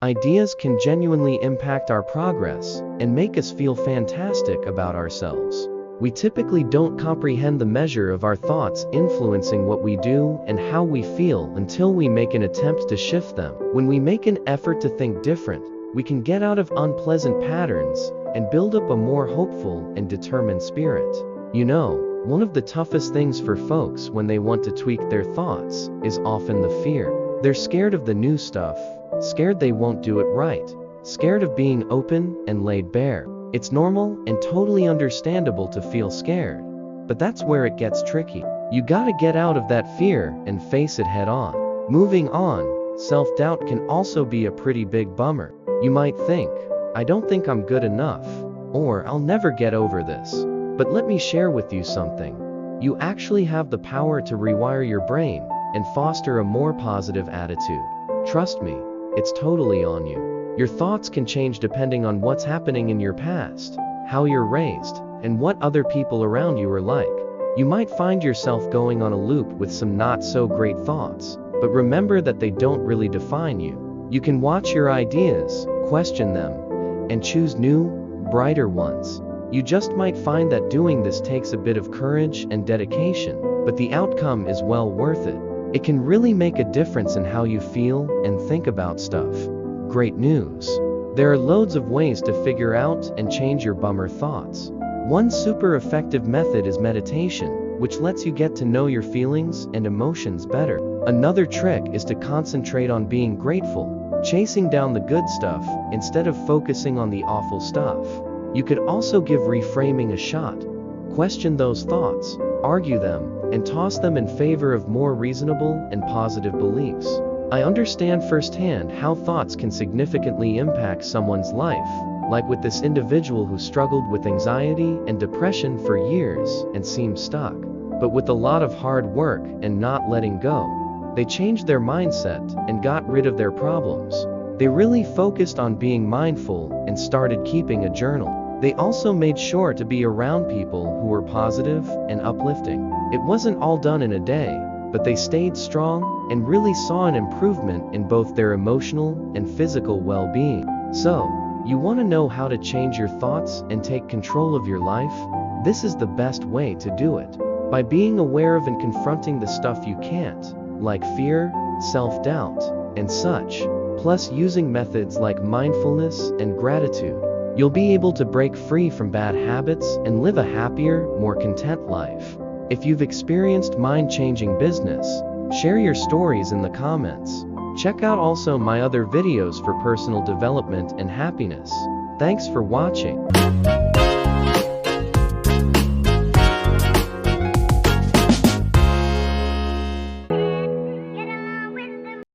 Ideas can genuinely impact our progress and make us feel fantastic about ourselves. We typically don't comprehend the measure of our thoughts influencing what we do and how we feel until we make an attempt to shift them. When we make an effort to think different, we can get out of unpleasant patterns and build up a more hopeful and determined spirit. You know, one of the toughest things for folks when they want to tweak their thoughts is often the fear. They're scared of the new stuff, scared they won't do it right, scared of being open and laid bare. It's normal and totally understandable to feel scared, but that's where it gets tricky. You gotta get out of that fear and face it head on. Moving on, self-doubt can also be a pretty big bummer. You might think, I don't think I'm good enough, or I'll never get over this. But let me share with you something. You actually have the power to rewire your brain and foster a more positive attitude. Trust me, it's totally on you. Your thoughts can change depending on what's happening in your past, how you're raised, and what other people around you are like. You might find yourself going on a loop with some not so great thoughts, but remember that they don't really define you. You can watch your ideas, question them, and choose new, brighter ones. You just might find that doing this takes a bit of courage and dedication, but the outcome is well worth it. It can really make a difference in how you feel and think about stuff. Great news! There are loads of ways to figure out and change your bummer thoughts. One super effective method is meditation, which lets you get to know your feelings and emotions better. Another trick is to concentrate on being grateful, chasing down the good stuff instead of focusing on the awful stuff. You could also give reframing a shot. Question those thoughts, argue them, and toss them in favor of more reasonable and positive beliefs. I understand firsthand how thoughts can significantly impact someone's life, like with this individual who struggled with anxiety and depression for years and seemed stuck. But with a lot of hard work and not letting go, they changed their mindset and got rid of their problems. They really focused on being mindful and started keeping a journal. They also made sure to be around people who were positive and uplifting. It wasn't all done in a day, but they stayed strong and really saw an improvement in both their emotional and physical well-being. So, you want to know how to change your thoughts and take control of your life? This is the best way to do it. By being aware of and confronting the stuff you can't, like fear, self-doubt, and such, plus using methods like mindfulness and gratitude, you'll be able to break free from bad habits and live a happier, more content life. If you've experienced mind-changing business, share your stories in the comments. Check out also my other videos for personal development and happiness. Thanks for watching.